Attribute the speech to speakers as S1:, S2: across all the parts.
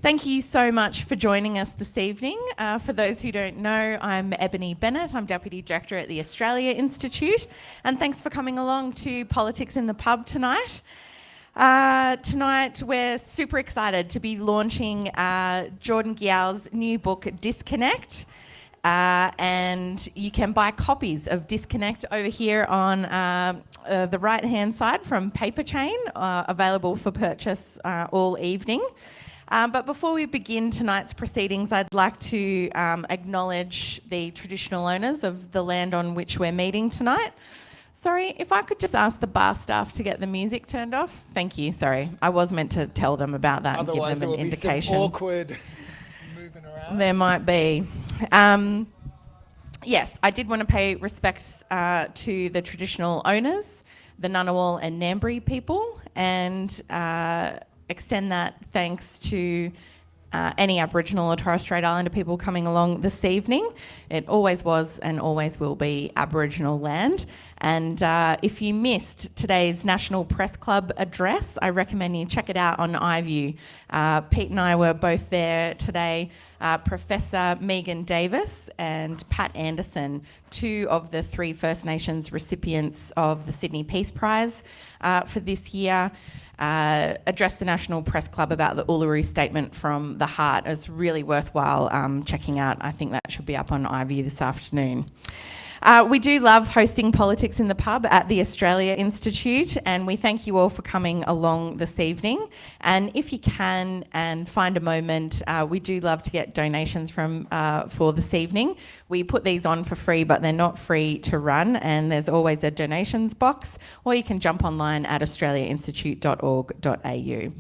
S1: Thank you so much for joining us this evening. For those who don't know, I'm Ebony Bennett. I'm Deputy Director at the Australia Institute. And thanks for coming along to Politics in the Pub tonight. Tonight we're super excited to be launching Jordan Guiao's new book, Disconnect. And you can buy copies of Disconnect over here on the right-hand side from Paper Chain, available for purchase all evening. But before we begin tonight's proceedings, I'd like to acknowledge the traditional owners of the land on which we're meeting tonight. Sorry, if I could just ask the bar staff to get the music turned off. Thank you, sorry. I was meant to tell them about that.
S2: Otherwise
S1: and give them an indication.
S2: Be some awkward moving around.
S1: There might be. Yes, I did want to pay respects to the traditional owners, the Ngunnawal and Ngambri people, and extend that thanks to any Aboriginal or Torres Strait Islander people coming along this evening. It always was and always will be Aboriginal land. And if you missed today's National Press Club address, I recommend you check it out on iView. Pete and I were both there today. Professor Megan Davis and Pat Anderson, two of the 3 First Nations recipients of the Sydney Peace Prize for this year, addressed the National Press Club about the Uluru Statement from the Heart. It's really worthwhile checking out. I think that should be up on iView this afternoon. We do love hosting Politics in the Pub at the Australia Institute, and we thank you all for coming along this evening. And if you can and find a moment, we do love to get donations for this evening. We put these on for free, but they're not free to run, and there's always a donations box, or you can jump online at australiainstitute.org.au.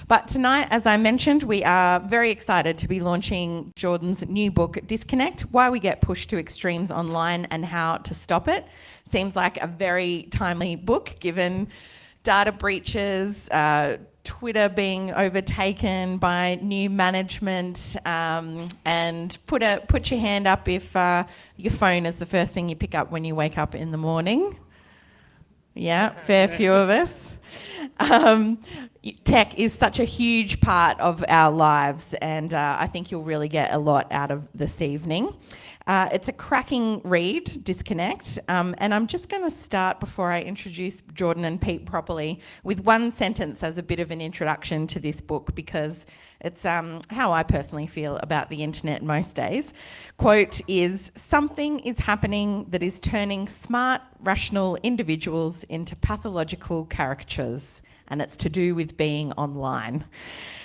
S1: But tonight, as I mentioned, we are very excited to be launching Jordan's new book, Disconnect, Why We Get Pushed to Extremes Online and How to Stop It. Seems like a very timely book, given data breaches, Twitter being overtaken by new management, and put your hand up if your phone is the first thing you pick up when you wake up in the morning. Yeah, fair few of us. Tech is such a huge part of our lives, and I think you'll really get a lot out of this evening. It's a cracking read, Disconnect, and I'm just going to start, before I introduce Jordan and Pete properly, with one sentence as a bit of an introduction to this book, because it's how I personally feel about the internet most days. Quote is, "Something is happening that is turning smart, rational individuals into pathological caricatures, and it's to do with being online."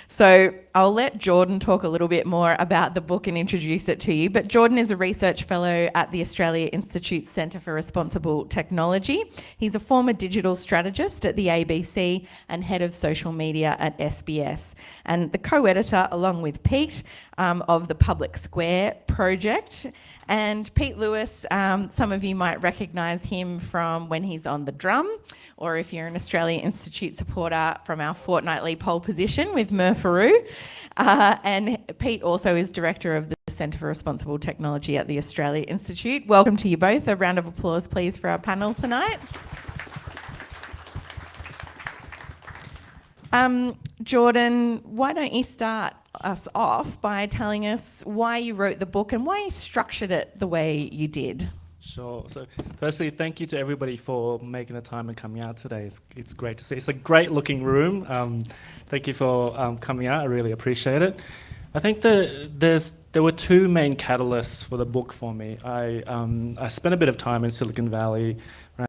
S1: So I'll let Jordan talk a little bit more about the book and introduce it to you. But Jordan is a research fellow at the Australia Institute's Centre for Responsible Technology. He's a former digital strategist at the ABC and head of social media at SBS, and the co-editor, along with Pete, of the Public Square project. And Pete Lewis, some of you might recognise him from when he's on The Drum, or if you're an Australia Institute supporter, from our fortnightly pole position with Murpharoo. And Pete also is director of the Centre for Responsible Technology at the Australia Institute. Welcome to you both. A round of applause, please, for our panel tonight. Jordan, why don't you start us off by telling us why you wrote the book and why you structured it the way you did?
S3: Sure. So firstly, thank you to everybody for making the time and coming out today. It's great to see. It's a great looking room. Thank you for coming out. I really appreciate it. I think there were 2 main catalysts for the book for me. I spent a bit of time in Silicon Valley, right?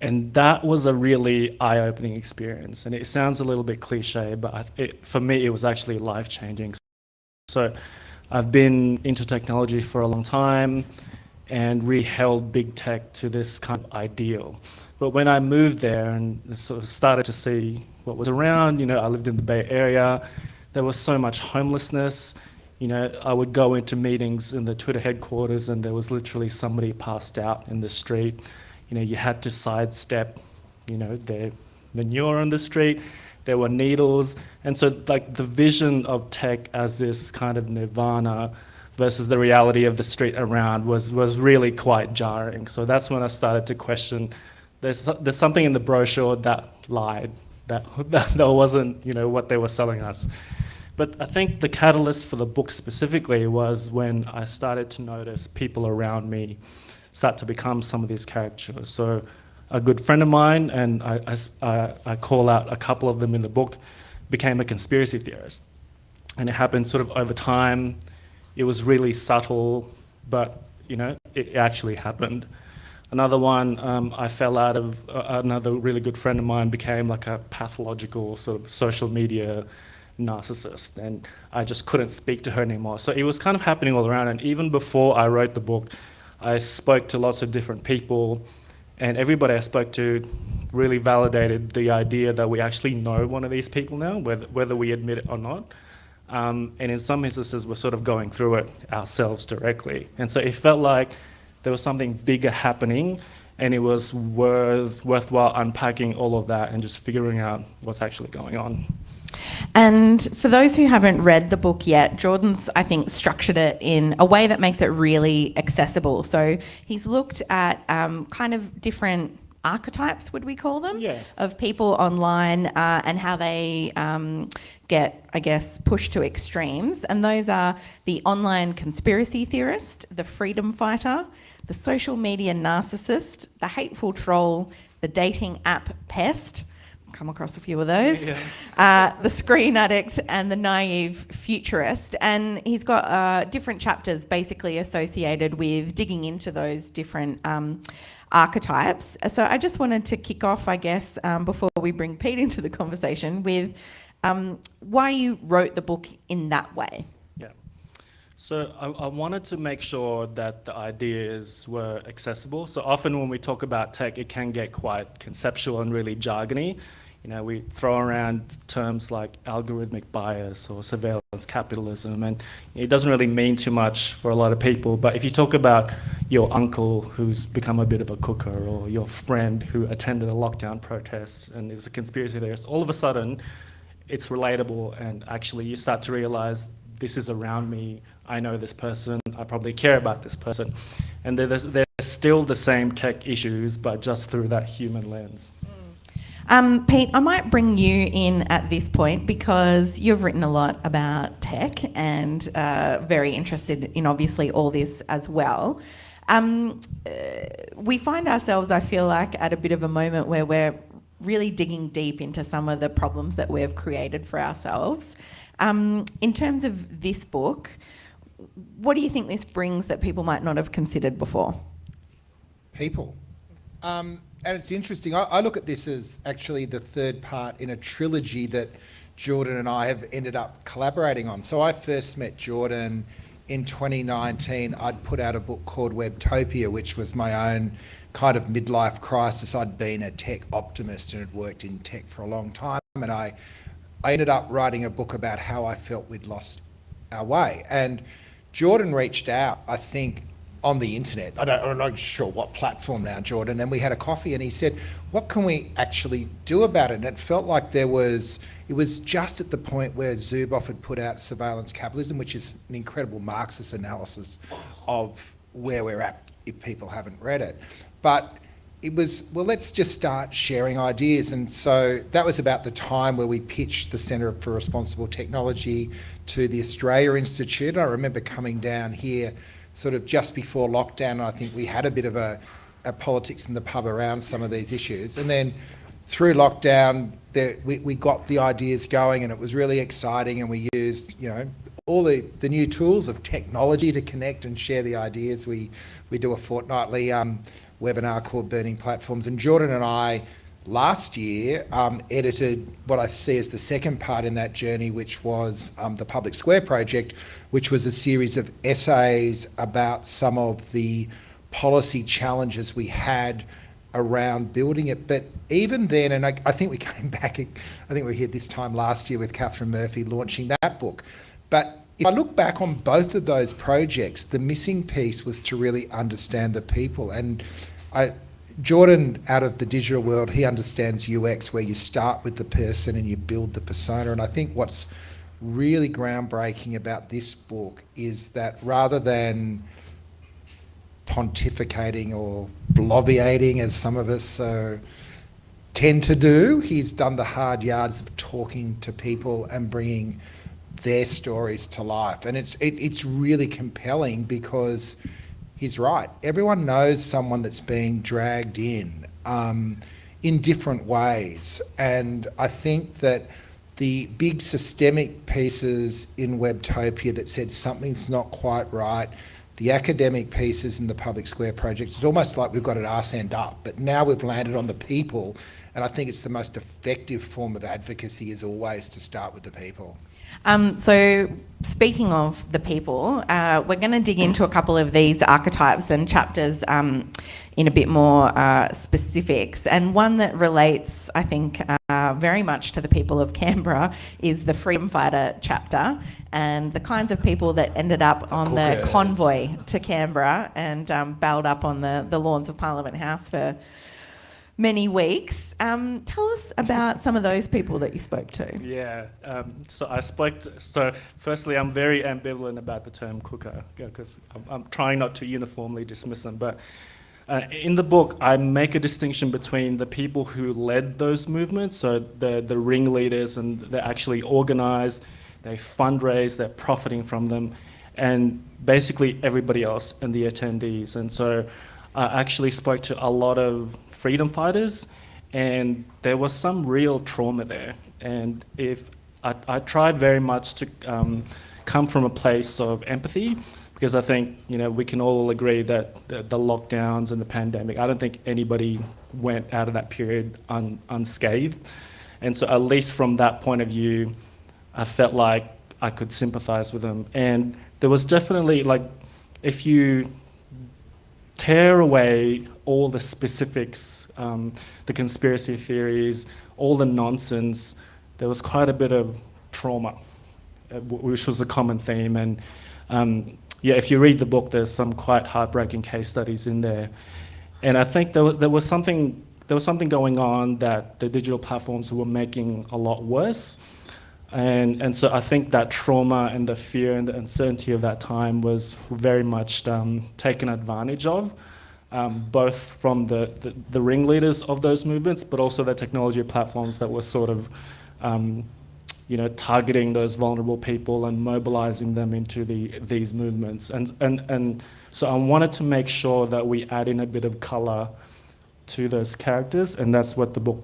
S3: And that was a really eye-opening experience. And it sounds a little bit cliche, but for me, it was actually life-changing. So I've been into technology for a long time and really held big tech to this kind of ideal. But when I moved there and sort of started to see what was around, I lived in the Bay Area, there was so much homelessness. I would go into meetings in the Twitter headquarters and there was literally somebody passed out in the street. You had to sidestep, their manure on the street. There were needles. And so like the vision of tech as this kind of nirvana versus the reality of the street around was really quite jarring. So that's when I started to question, there's something in the brochure that lied. that wasn't, what they were selling us. But I think the catalyst for the book specifically was when I started to notice people around me start to become some of these caricatures. So a good friend of mine, and I call out a couple of them in the book, became a conspiracy theorist. And it happened sort of over time. It was really subtle, but it actually happened. Another one, I fell out of, another really good friend of mine became like a pathological sort of social media narcissist, and I just couldn't speak to her anymore. So it was kind of happening all around, and even before I wrote the book, I spoke to lots of different people, and everybody I spoke to really validated the idea that we actually know one of these people now, whether we admit it or not. And in some instances, we're sort of going through it ourselves directly. And so it felt like there was something bigger happening, and it was worthwhile unpacking all of that and just figuring out what's actually going on.
S1: And for those who haven't read the book yet, Jordan's, I think, structured it in a way that makes it really accessible. So he's looked at kind of different archetypes, would we call them, of people online and how they get, I guess, pushed to extremes. And those are the online conspiracy theorist, the freedom fighter, the social media narcissist, the hateful troll, the dating app pest, come across a few of those, the screen addict, and the naive futurist. And he's got different chapters basically associated with digging into those different archetypes. So I just wanted to kick off, I guess, before we bring Pete into the conversation, with why you wrote the book in that way.
S3: So I wanted to make sure that the ideas were accessible. So often when we talk about tech, it can get quite conceptual and really jargony. We throw around terms like algorithmic bias or surveillance capitalism, and it doesn't really mean too much for a lot of people. But if you talk about your uncle who's become a bit of a cooker, or your friend who attended a lockdown protest and is a conspiracy theorist, all of a sudden it's relatable, and actually you start to realize this is around me. I know this person, I probably care about this person. And there's still the same tech issues, but just through that human lens.
S1: Pete, I might bring you in at this point because you've written a lot about tech and very interested in obviously all this as well. We find ourselves, I feel like, at a bit of a moment where we're really digging deep into some of the problems that we've created for ourselves. In terms of this book, what do you think this brings that people might not have considered before?
S2: People. And it's interesting. I look at this as actually the third part in a trilogy that Jordan and I have ended up collaborating on. So I first met Jordan in 2019. I'd put out a book called Webtopia, which was my own kind of midlife crisis. I'd been a tech optimist and had worked in tech for a long time. And I ended up writing a book about how I felt we'd lost our way. And Jordan reached out, I think, on the internet. I'm not sure what platform now, Jordan. And we had a coffee and he said, what can we actually do about it? And it felt like it was just at the point where Zuboff had put out Surveillance Capitalism, which is an incredible Marxist analysis of where we're at if people haven't read it. But it was, well, let's just start sharing ideas. And so that was about the time where we pitched the Centre for Responsible Technology to the Australia Institute. I remember coming down here sort of just before lockdown, and I think we had a bit of a politics in the pub around some of these issues. And then through lockdown, we got the ideas going, and it was really exciting, and we used, all the new tools of technology to connect and share the ideas. We do a fortnightly webinar called Burning Platforms, and Jordan and I last year edited what I see as the second part in that journey, which was the Public Square Project, which was a series of essays about some of the policy challenges we had around building it. But even then, and I think we came back, I think we were here this time last year with Catherine Murphy launching that book. But if I look back on both of those projects, the missing piece was to really understand the people. And Jordan, out of the digital world, he understands UX, where you start with the person and you build the persona. And I think what's really groundbreaking about this book is that rather than pontificating or bloviating, as some of us are tend to do. He's done the hard yards of talking to people and bringing their stories to life. And it's really compelling because he's right. Everyone knows someone that's being dragged in different ways. And I think that the big systemic pieces in Webtopia that said something's not quite right, the academic pieces in the Public Square project, it's almost like we've got it arse end up, but now we've landed on the people, and I think it's the most effective form of advocacy is always to start with the people.
S1: So speaking of the people, we're going to dig into a couple of these archetypes and chapters in a bit more specifics. And one that relates, I think, very much to the people of Canberra is the freedom fighter chapter and the kinds of people that ended up on the convoy to Canberra and bailed up on the lawns of Parliament House for many weeks. Tell us about some of those people that you spoke to.
S3: Yeah, so firstly, I'm very ambivalent about the term cooker because I'm trying not to uniformly dismiss them, but in the book, I make a distinction between the people who led those movements, so the ringleaders, and they actually organize, they fundraise, they're profiting from them, and basically everybody else and the attendees. And so I actually spoke to a lot of freedom fighters, and there was some real trauma there. And if I tried very much to come from a place of empathy, because I think we can all agree that the lockdowns and the pandemic, I don't think anybody went out of that period unscathed. And so at least from that point of view, I felt like I could sympathize with them. And there was definitely, like, if you tear away all the specifics, the conspiracy theories, all the nonsense, there was quite a bit of trauma, which was a common theme. And if you read the book, there's some quite heartbreaking case studies in there. And I think there was something going on that the digital platforms were making a lot worse. And so I think that trauma and the fear and the uncertainty of that time was very much taken advantage of, both from the ringleaders of those movements, but also the technology platforms that were sort of targeting those vulnerable people and mobilizing them into these movements. And so I wanted to make sure that we add in a bit of color to those characters, and that's what the book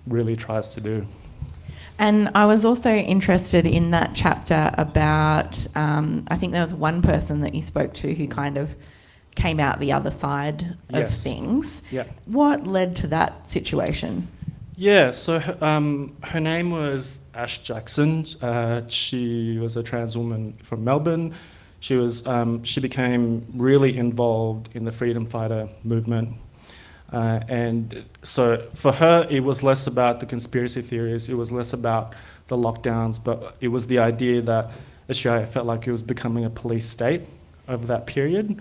S3: really tries to do.
S1: And I was also interested in that chapter about, I think there was one person that you spoke to who kind of came out the other side of things.
S3: Yeah.
S1: What led to that situation?
S3: Yeah, so her name was Ash Jackson. She was a trans woman from Melbourne. She became really involved in the freedom fighter movement. And so for her, it was less about the conspiracy theories, it was less about the lockdowns, but it was the idea that Australia felt like it was becoming a police state over that period.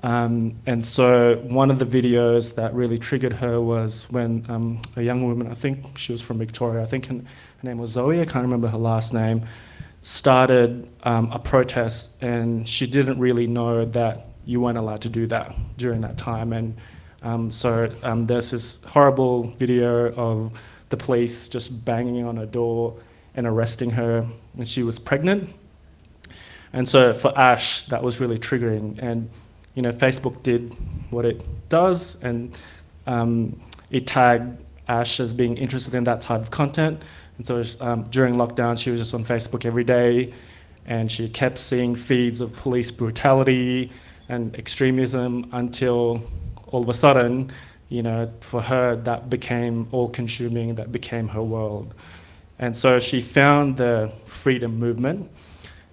S3: And so one of the videos that really triggered her was when a young woman, I think she was from Victoria, I think her name was Zoe, I can't remember her last name, started a protest, and she didn't really know that you weren't allowed to do that during that time. And so there's this horrible video of the police just banging on her door and arresting her, and she was pregnant. And so for Ash, that was really triggering. And Facebook did what it does, and it tagged Ash as being interested in that type of content. And so during lockdown, she was just on Facebook every day, and she kept seeing feeds of police brutality and extremism until all of a sudden, for her, that became all-consuming, that became her world. And so she found the freedom movement.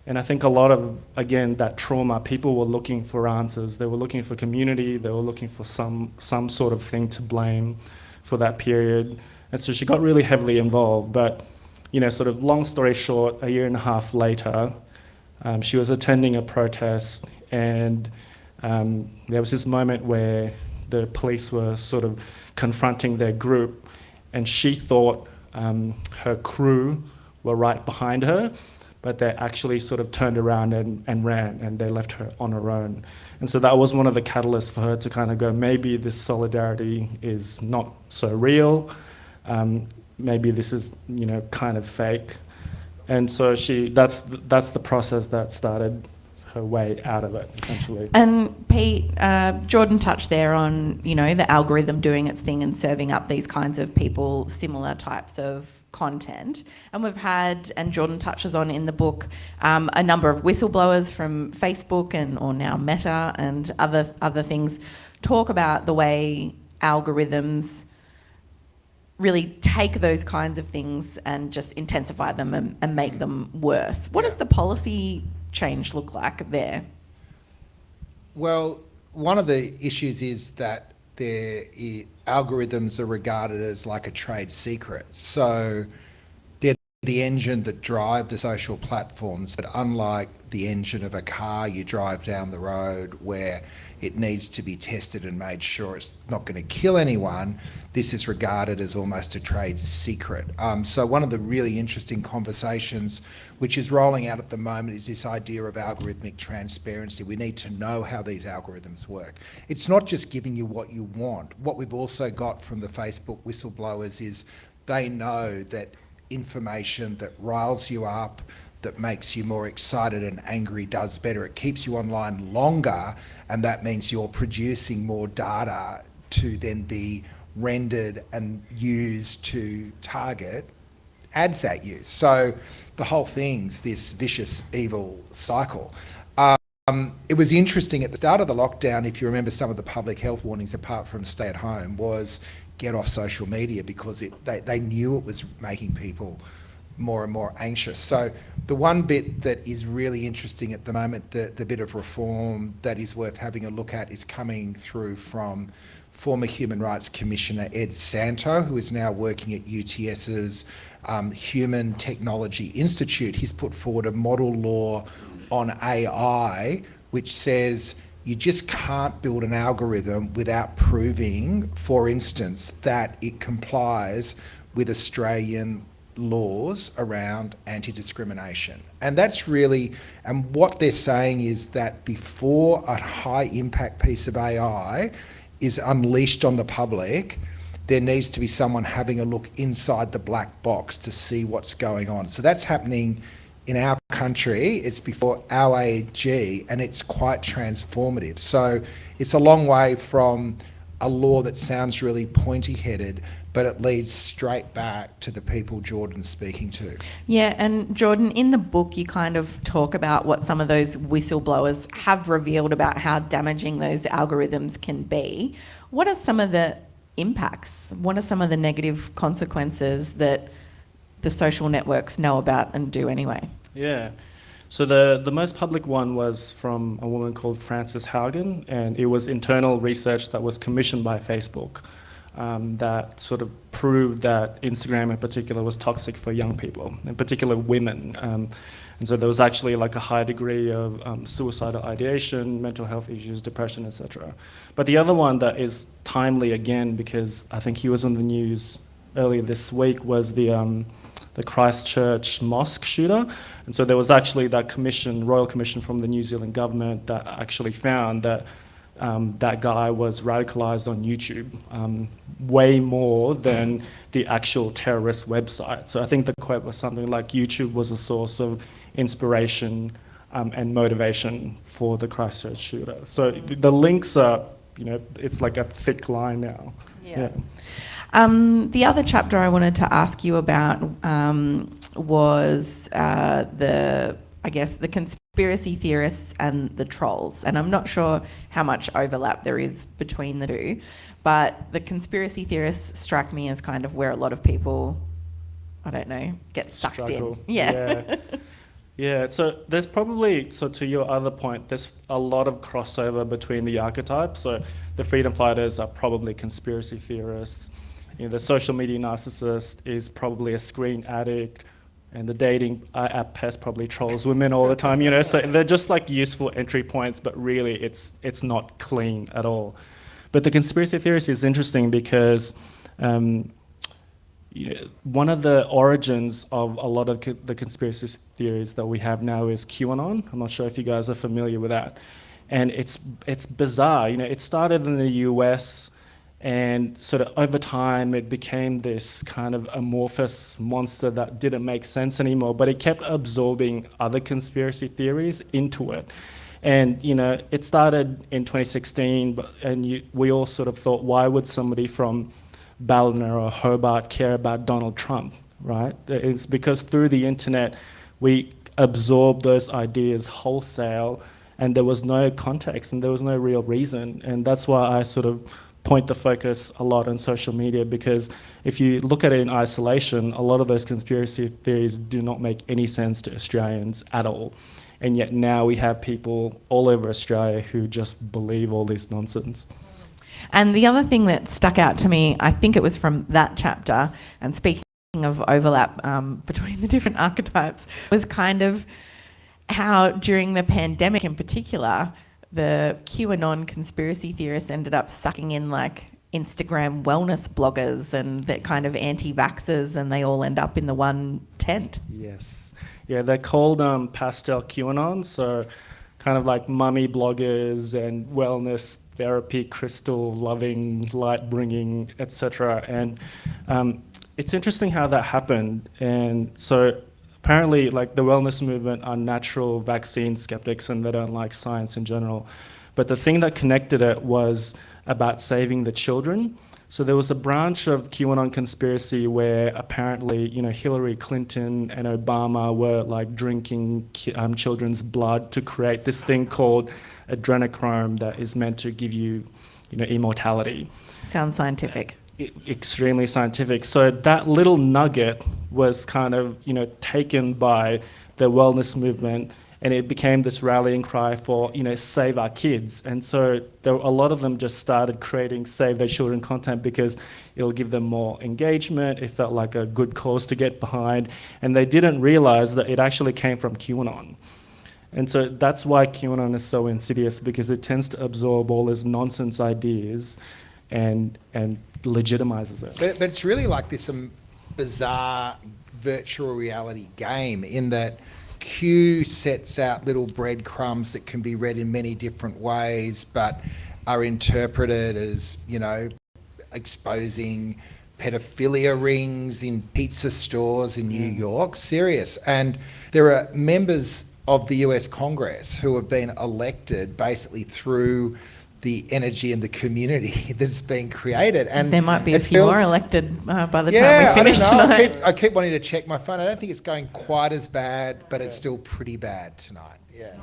S3: And I think a lot of, again, that trauma, people were looking for answers. They were looking for community. They were looking for some sort of thing to blame for that period. And so she got really heavily involved. But, sort of long story short, a year and a half later, she was attending a protest, and there was this moment where the police were sort of confronting their group, and she thought her crew were right behind her, but they actually sort of turned around and ran, and they left her on her own. And so that was one of the catalysts for her to kind of go, maybe this solidarity is not so real. maybe this is, kind of fake. And so that's the process that started her way out of it, essentially.
S1: And Pete, Jordan touched there on, the algorithm doing its thing and serving up these kinds of people similar types of content. And we've had, and Jordan touches on in the book, a number of whistleblowers from Facebook or now Meta and other things talk about the way algorithms really take those kinds of things and just intensify them and make them worse. What does the policy change look like there?
S2: Well, one of the issues is that algorithms are regarded as like a trade secret. So they're the engine that drive the social platforms, but unlike the engine of a car you drive down the road where it needs to be tested and made sure it's not going to kill anyone, this is regarded as almost a trade secret. So one of the really interesting conversations which is rolling out at the moment is this idea of algorithmic transparency. We need to know how these algorithms work. It's not just giving you what you want. What we've also got from the Facebook whistleblowers is they know that information that riles you up, that makes you more excited and angry does better. It keeps you online longer, and that means you're producing more data to then be rendered and used to target ads at you. So the whole thing's this vicious, evil cycle. It was interesting at the start of the lockdown, if you remember some of the public health warnings, apart from stay at home, was get off social media, because they knew it was making people more and more anxious. So the one bit that is really interesting at the moment, the bit of reform that is worth having a look at, is coming through from former Human Rights Commissioner Ed Santo, who is now working at UTS's Human Technology Institute. He's put forward a model law on AI which says you just can't build an algorithm without proving, for instance, that it complies with Australian laws around anti-discrimination. And that's really, and what they're saying is that before a high impact piece of AI is unleashed on the public, there needs to be someone having a look inside the black box to see what's going on. So that's happening in our country. It's before our AG, and it's quite transformative. So it's a long way from a law that sounds really pointy-headed, but it leads straight back to the people Jordan's speaking to.
S1: Yeah, and Jordan, in the book you kind of talk about what some of those whistleblowers have revealed about how damaging those algorithms can be. What are some of the impacts? What are some of the negative consequences that the social networks know about and do anyway?
S3: Yeah. So the most public one was from a woman called Frances Haugen, and it was internal research that was commissioned by Facebook that sort of proved that Instagram in particular was toxic for young people, in particular women. And so there was actually like a high degree of suicidal ideation, mental health issues, depression, etc. But the other one that is timely again, because I think he was on the news earlier this week, was the Christchurch mosque shooter. And so there was actually that commission, royal commission from the New Zealand government that actually found that that guy was radicalized on YouTube way more than the actual terrorist website. So I think the quote was something like, YouTube was a source of inspiration and motivation for the Christchurch shooter. So the links are, it's like a thick line now. Yeah.
S1: The other chapter I wanted to ask you about was the conspiracy theorists and the trolls. And I'm not sure how much overlap there is between the two, but the conspiracy theorists strike me as kind of where a lot of people, I don't know, get sucked in. Yeah.
S3: Yeah, so there's probably, so to your other point, there's a lot of crossover between the archetypes. So the freedom fighters are probably conspiracy theorists. The social media narcissist is probably a screen addict, and the dating app pest probably trolls women all the time, so they're just like useful entry points, but really it's not clean at all. But the conspiracy theorist is interesting because one of the origins of a lot of the conspiracy theories that we have now is QAnon. I'm not sure if you guys are familiar with that. And it's bizarre, it started in the US, And sort of over time, it became this kind of amorphous monster that didn't make sense anymore, but it kept absorbing other conspiracy theories into it. And, you know, it started in 2016, we all sort of thought, why would somebody from Ballina or Hobart care about Donald Trump, right? It's because through the internet, we absorbed those ideas wholesale, and there was no context and there was no real reason. And that's why I sort of point the focus a lot on social media, because if you look at it in isolation, a lot of those conspiracy theories do not make any sense to Australians at all. And yet now we have people all over Australia who just believe all this nonsense.
S1: And the other thing that stuck out to me, I think it was from that chapter, and speaking of overlap between the different archetypes, was kind of how during the pandemic in particular, the QAnon conspiracy theorists ended up sucking in like Instagram wellness bloggers and that kind of anti-vaxxers, and they all end up in the one tent.
S3: Yes. Yeah, they're called pastel QAnon, so kind of like mummy bloggers and wellness therapy, crystal loving, light bringing, etc. And it's interesting how that happened. And so apparently, like, the wellness movement are natural vaccine skeptics and they don't like science in general. But the thing that connected it was about saving the children. So there was a branch of QAnon conspiracy where apparently, you know, Hillary Clinton and Obama were like drinking children's blood to create this thing called adrenochrome that is meant to give you, you know, immortality.
S1: Sounds scientific.
S3: Extremely scientific. So that little nugget was kind of, you know, taken by the wellness movement, and it became this rallying cry for, you know, save our kids. And so a lot of them just started creating save their children content because it'll give them more engagement. It felt like a good cause to get behind. And they didn't realize that it actually came from QAnon. And so that's why QAnon is so insidious, because it tends to absorb all these nonsense ideas and legitimizes it.
S2: But it's really like this bizarre virtual reality game in that Q sets out little breadcrumbs that can be read in many different ways, but are interpreted as, you know, exposing pedophilia rings in pizza stores in New York. Serious. And there are members of the US Congress who have been elected basically through the energy and the community that's been created. And
S1: there might be a few more elected by the time we finish
S2: I don't know.
S1: tonight.
S2: I keep wanting to check my phone. I don't think it's going quite as bad, but it's still pretty bad tonight. Yeah.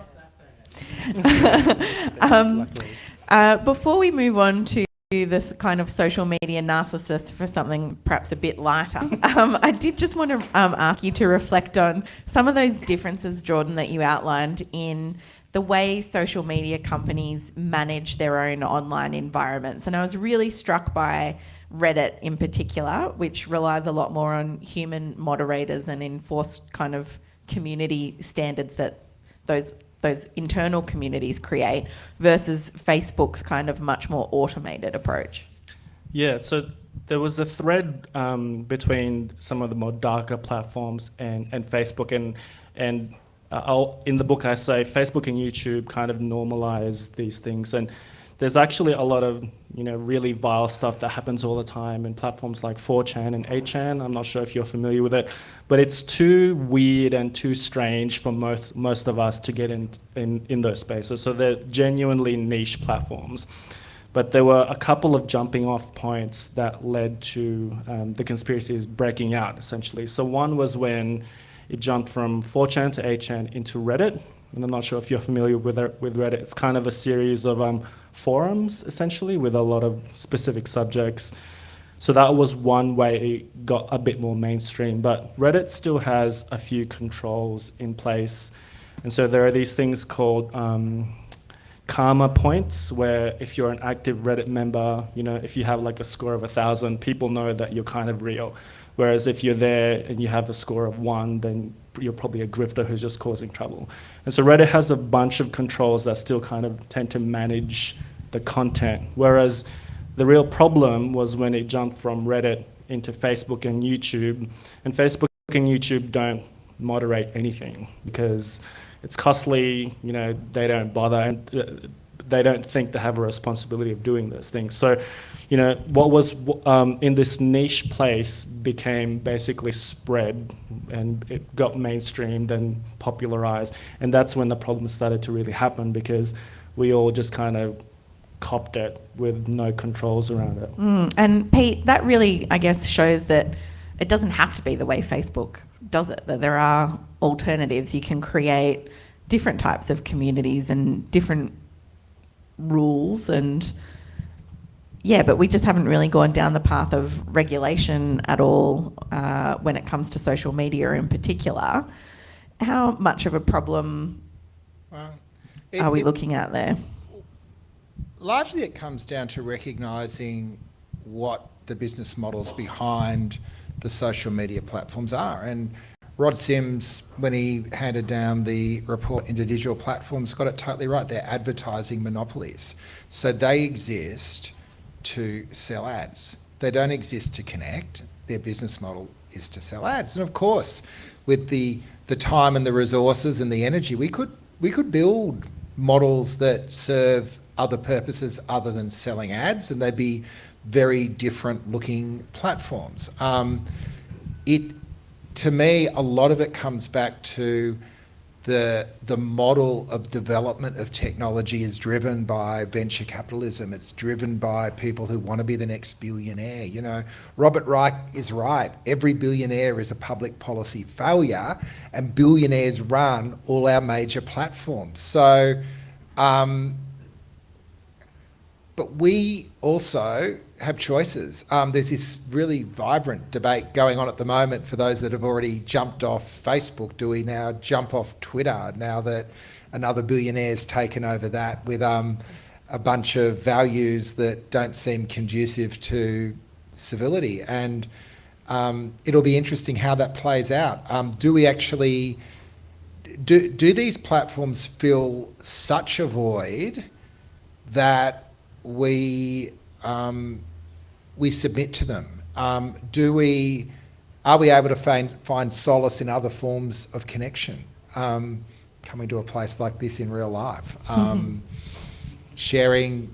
S1: Before we move on to this kind of social media narcissist for something perhaps a bit lighter, I did just want to ask you to reflect on some of those differences, Jordan, that you outlined in the way social media companies manage their own online environments. And I was really struck by Reddit in particular, which relies a lot more on human moderators and enforced kind of community standards that those internal communities create, versus Facebook's kind of much more automated approach.
S3: Yeah, so there was a thread between some of the more darker platforms and Facebook, and in the book I say Facebook and YouTube kind of normalize these things, and there's actually a lot of, you know, really vile stuff that happens all the time in platforms like 4chan and 8chan. I'm not sure if you're familiar with it, but it's too weird and too strange for most of us to get in those spaces. So they're genuinely niche platforms. But there were a couple of jumping off points that led to the conspiracies breaking out, essentially. So one was when it jumped from 4chan to 8chan into Reddit. And I'm not sure if you're familiar with Reddit. It's kind of a series of forums, essentially, with a lot of specific subjects. So that was one way it got a bit more mainstream. But Reddit still has a few controls in place. And so there are these things called karma points, where if you're an active Reddit member, you know, if you have like a score of 1,000, people know that you're kind of real. Whereas if you're there and you have a score of 1, then you're probably a grifter who's just causing trouble. And so Reddit has a bunch of controls that still kind of tend to manage the content. Whereas the real problem was when it jumped from Reddit into Facebook and YouTube. And Facebook and YouTube don't moderate anything because it's costly, you know, they don't bother. And they don't think they have a responsibility of doing those things. So, you know, what was in this niche place became basically spread, and it got mainstreamed and popularized. And that's when the problem started to really happen, because we all just kind of copped it with no controls around it.
S1: And Pete, that really, I guess, shows that it doesn't have to be the way Facebook does it, that there are alternatives. You can create different types of communities and different rules, and but we just haven't really gone down the path of regulation at all when it comes to social media in particular. How much of a problem are we looking at there?
S2: Largely it comes down to recognising what the business models behind the social media platforms are. And Rod Sims, when he handed down the report into digital platforms, got it totally right. They're advertising monopolies. So they exist to sell ads. They don't exist to connect. Their business model is to sell ads. And of course, with the time and the resources and the energy, we could build models that serve other purposes other than selling ads, and they'd be very different looking platforms. To me, a lot of it comes back to the model of development of technology is driven by venture capitalism. It's driven by people who want to be the next billionaire. You know, Robert Reich is right. Every billionaire is a public policy failure, and billionaires run all our major platforms. So, but we also have choices. There's this really vibrant debate going on at the moment for those that have already jumped off Facebook. Do we now jump off Twitter now that another billionaire's taken over that with a bunch of values that don't seem conducive to civility? And it'll be interesting how that plays out. Do we actually, do these platforms fill such a void that we submit to them? Are we able to find solace in other forms of connection? Coming to a place like this in real life, sharing,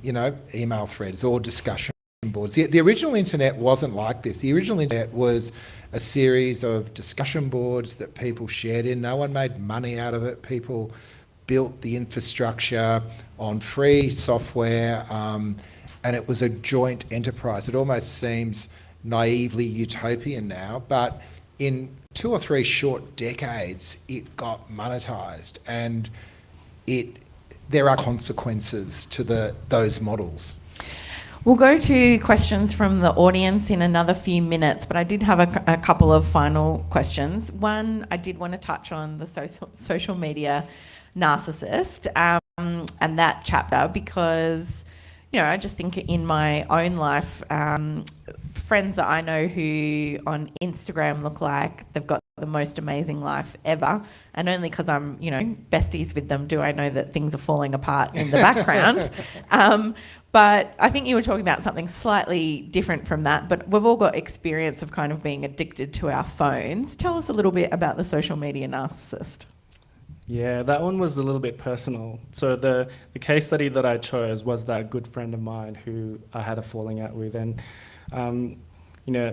S2: email threads or discussion boards. The original internet wasn't like this. The original internet was a series of discussion boards that people shared in. No one made money out of it. People built the infrastructure on free software, and it was a joint enterprise. It almost seems naively utopian now, but in 2 or 3 short decades, it got monetized, and there are consequences to those models.
S1: We'll go to questions from the audience in another few minutes, but I did have a couple of final questions. One, I did want to touch on the social media narcissist and that chapter, because I just think in my own life, friends that I know who on Instagram look like they've got the most amazing life ever, and only because I'm besties with them do I know that things are falling apart in the background. But I think you were talking about something slightly different from that, but we've all got experience of kind of being addicted to our phones. Tell us a little bit about the social media narcissist.
S3: Yeah, that one was a little bit personal. So the case study that I chose was that good friend of mine who I had a falling out with. And,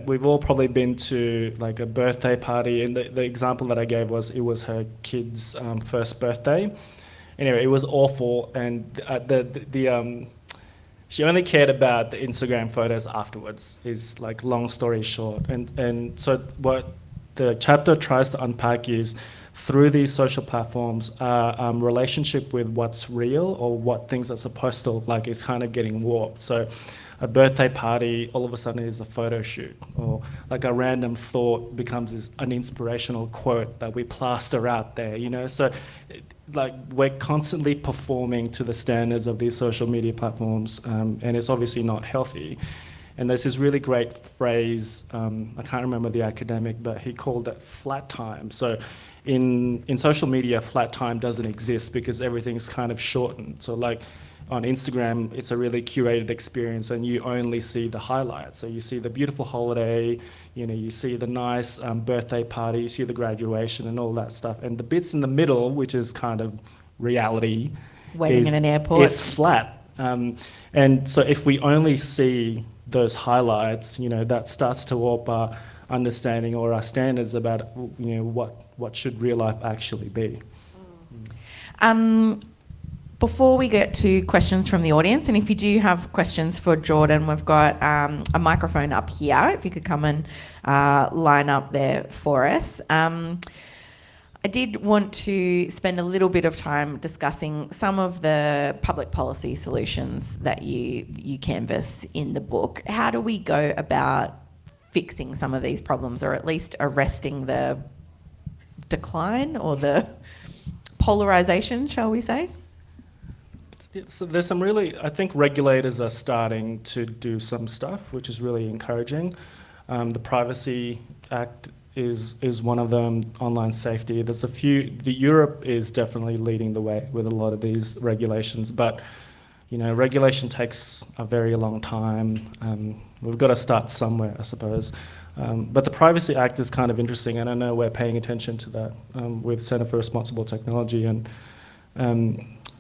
S3: we've all probably been to like a birthday party. And the example that I gave was it was her kid's first birthday. Anyway, it was awful. And she only cared about the Instagram photos afterwards, is like long story short. And so what the chapter tries to unpack is, through these social platforms, relationship with what's real or what things are supposed to look like is kind of getting warped. So a birthday party all of a sudden is a photo shoot, or like a random thought becomes an inspirational quote that we plaster out there, So like we're constantly performing to the standards of these social media platforms, and it's obviously not healthy. And there's this really great phrase, I can't remember the academic, but he called it flat time. So in social media, flat time doesn't exist because everything's kind of shortened. So like on Instagram, it's a really curated experience and you only see the highlights. So you see the beautiful holiday, you see the nice birthday party, you see the graduation and all that stuff. And the bits in the middle, which is kind of reality,
S1: Waiting in an airport.
S3: is flat. And so if we only see those highlights, that starts to warp our understanding or our standards about, what should real life actually be.
S1: Before we get to questions from the audience, and if you do have questions for Jordan, we've got a microphone up here, if you could come and line up there for us. I did want to spend a little bit of time discussing some of the public policy solutions that you canvass in the book. How do we go about fixing some of these problems, or at least arresting the decline or the polarisation, shall we say?
S3: So there's some I think regulators are starting to do some stuff, which is really encouraging. The Privacy Act is one of them, online safety. There's a few, Europe is definitely leading the way with a lot of these regulations, but regulation takes a very long time. We've got to start somewhere, I suppose. But the Privacy Act is kind of interesting, and I know we're paying attention to that with Centre for Responsible Technology and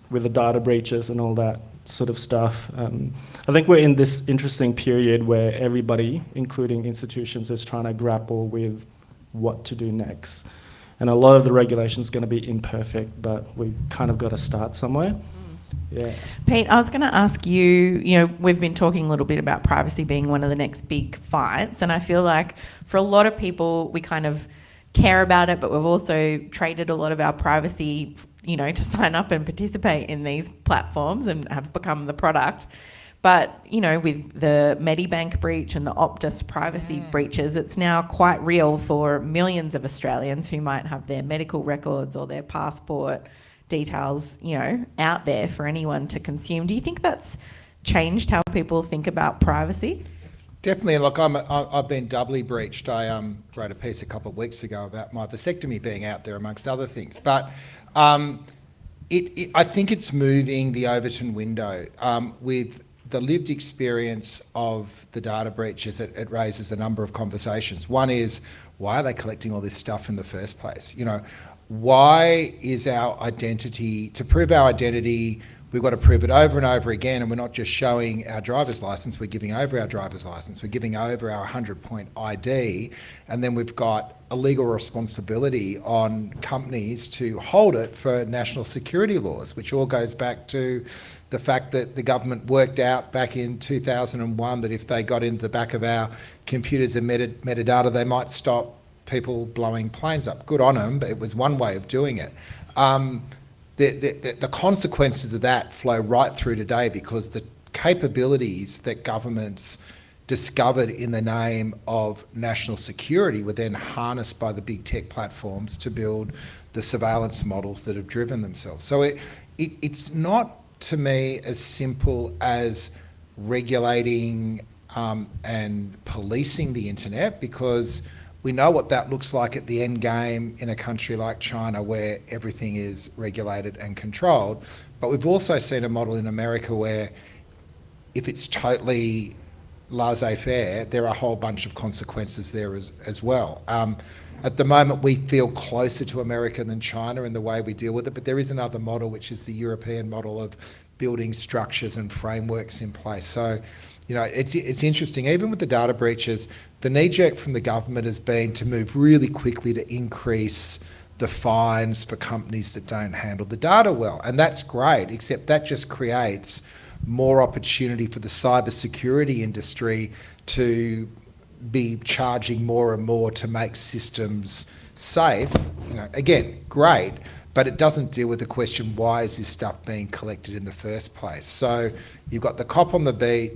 S3: with the data breaches and all that sort of stuff. I think we're in this interesting period where everybody, including institutions, is trying to grapple with what to do next. And a lot of the regulation is going to be imperfect, but we've kind of got to start somewhere. Yeah.
S1: Pete, I was going to ask you, we've been talking a little bit about privacy being one of the next big fights, and I feel like for a lot of people, we kind of care about it, but we've also traded a lot of our privacy, to sign up and participate in these platforms and have become the product. But, with the Medibank breach and the Optus privacy breaches, it's now quite real for millions of Australians who might have their medical records or their passport details, out there for anyone to consume. Do you think that's changed how people think about privacy?
S2: Definitely. Look, I've been doubly breached. I wrote a piece a couple of weeks ago about my vasectomy being out there, amongst other things. But I think it's moving the Overton window. With the lived experience of the data breaches, it raises a number of conversations. One is, why are they collecting all this stuff in the first place? Why is our identity, to prove our identity, we've got to prove it over and over again, and we're not just showing our driver's licence, we're giving over our driver's licence, we're giving over our 100-point ID, and then we've got a legal responsibility on companies to hold it for national security laws, which all goes back to the fact that the government worked out back in 2001 that if they got into the back of our computers and metadata, they might stop people blowing planes up. Good on them, but it was one way of doing it. The consequences of that flow right through today, because the capabilities that governments discovered in the name of national security were then harnessed by the big tech platforms to build the surveillance models that have driven themselves. So it's not, to me, as simple as regulating and policing the internet, because we know what that looks like at the end game in a country like China, where everything is regulated and controlled. But we've also seen a model in America where if it's totally laissez-faire, there are a whole bunch of consequences there as well. At the moment, we feel closer to America than China in the way we deal with it, but there is another model, which is the European model of building structures and frameworks in place. So, it's interesting. Even with the data breaches, the knee-jerk from the government has been to move really quickly to increase the fines for companies that don't handle the data well. And that's great, except that just creates more opportunity for the cybersecurity industry to be charging more and more to make systems safe. Again, great, but it doesn't deal with the question, why is this stuff being collected in the first place? So you've got the cop on the beat,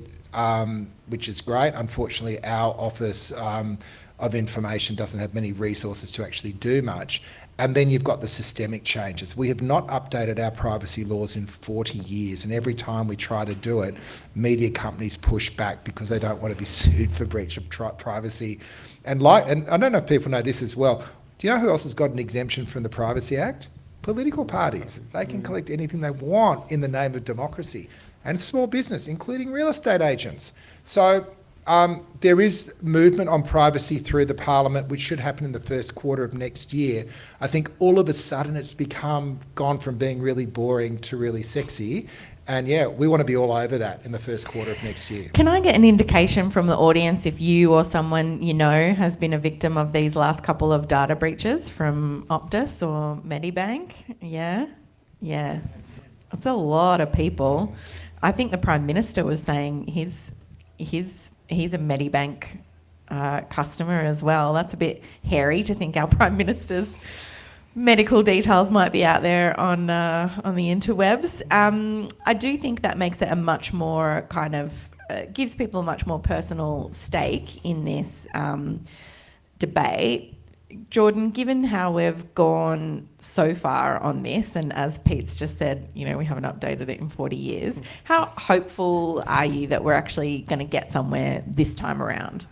S2: which is great. Unfortunately, our Office of Information doesn't have many resources to actually do much. And then you've got the systemic changes. We have not updated our privacy laws in 40 years, and every time we try to do it, media companies push back because they don't want to be sued for breach of privacy. And I don't know if people know this as well. Do you know who else has got an exemption from the Privacy Act? Political parties. They can collect anything they want in the name of democracy. And small business, including real estate agents. So There is movement on privacy through the Parliament, which should happen in the first quarter of next year. I think all of a sudden it's gone from being really boring to really sexy. And yeah, we want to be all over that in the first quarter of next year.
S1: Can I get an indication from the audience if you or someone you know has been a victim of these last couple of data breaches from Optus or Medibank? Yeah? Yeah. It's a lot of people. I think the Prime Minister was saying he's a Medibank customer as well. That's a bit hairy to think our Prime Minister's medical details might be out there on the interwebs. I do think that makes it a much more kind of, gives people a much more personal stake in this debate. Jordan, given how we've gone so far on this, and as Pete's just said, you know, we haven't updated it in 40 years, how hopeful are you that we're actually going to get somewhere this time around?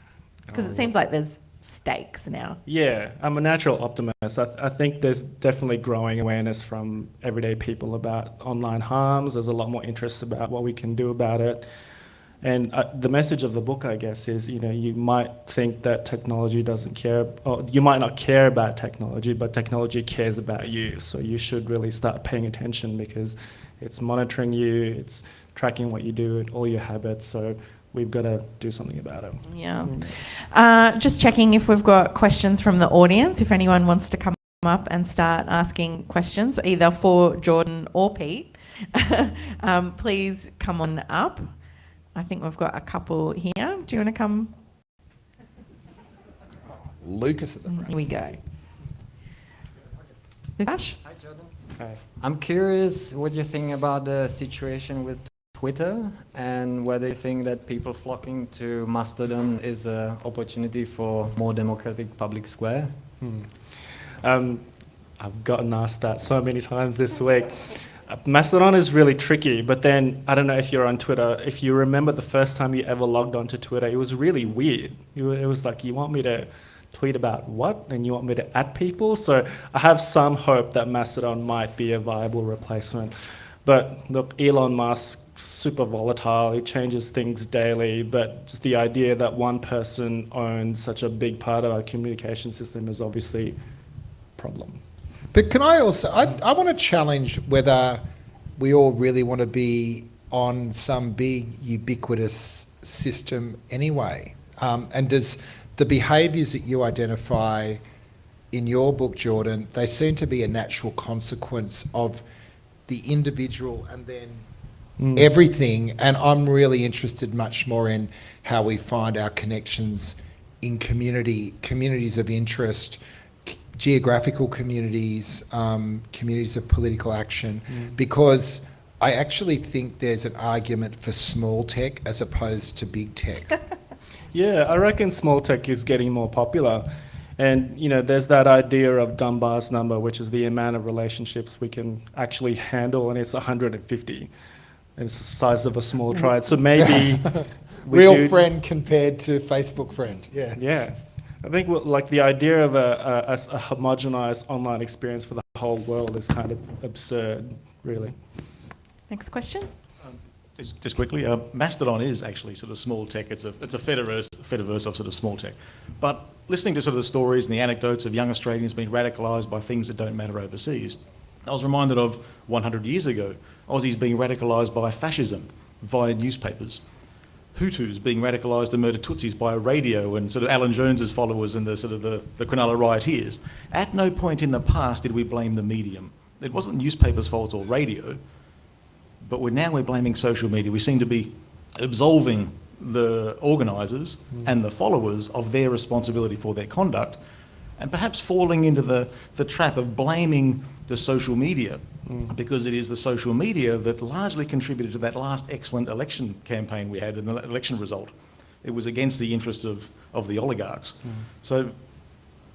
S1: Because it seems like there's stakes now.
S3: Yeah, I'm a natural optimist. I think there's definitely growing awareness from everyday people about online harms. There's a lot more interest about what we can do about it. And the message of the book, I guess, is, you know, you might think that technology doesn't care, or you might not care about technology, but technology cares about you. So you should really start paying attention because it's monitoring you, it's tracking what you do, and all your habits. So we've got to do something about it.
S1: Yeah. Just checking if we've got questions from the audience, if anyone wants to come up and start asking questions, either for Jordan or Pete. Please come on up. I think we've got a couple here. Do you want to come?
S2: Lucas at the front.
S1: Here we go. Lukash?
S4: Hi, Jordan.
S3: Hi.
S4: I'm curious what you think about the situation with Twitter and whether you think that people flocking to Mastodon is an opportunity for more democratic public square.
S3: I've gotten asked that so many times this week. Mastodon is really tricky, but then, I don't know if you're on Twitter, if you remember the first time you ever logged onto Twitter, it was really weird. It was like, you want me to tweet about what? And you want me to add people? So I have some hope that Mastodon might be a viable replacement. But look, Elon Musk, super volatile, he changes things daily, but just the idea that one person owns such a big part of our communication system is obviously a problem.
S2: But can I also, I want to challenge whether we all really want to be on some big ubiquitous system anyway. And does the behaviours that you identify in your book, Jordan, they seem to be a natural consequence of the individual and then everything. And I'm really interested much more in how we find our connections in communities of interest, geographical communities, communities of political action, because I actually think there's an argument for small tech as opposed to big tech.
S3: Yeah, I reckon small tech is getting more popular. And, you know, there's that idea of Dunbar's number, which is the amount of relationships we can actually handle, and it's 150. And it's the size of a small triad. So maybe...
S2: Real friend compared to Facebook friend, yeah.
S3: Yeah. I think like the idea of a homogenized online experience for the whole world is kind of absurd, really.
S1: Next question.
S5: Just quickly, Mastodon is actually sort of small tech. It's a fediverse of sort of small tech. But listening to sort of the stories and the anecdotes of young Australians being radicalised by things that don't matter overseas, I was reminded of 100 years ago, Aussies being radicalised by fascism via newspapers. Hutus being radicalised and murdered Tutsis by radio and sort of Alan Jones's followers and the sort of the Cronulla rioteers. At no point in the past did we blame the medium. It wasn't newspapers' fault or radio, but we're blaming social media. We seem to be absolving the organisers and the followers of their responsibility for their conduct, and perhaps falling into the trap of blaming the social media because it is the social media that largely contributed to that last excellent election campaign we had and the election result. It was against the interests of the oligarchs. So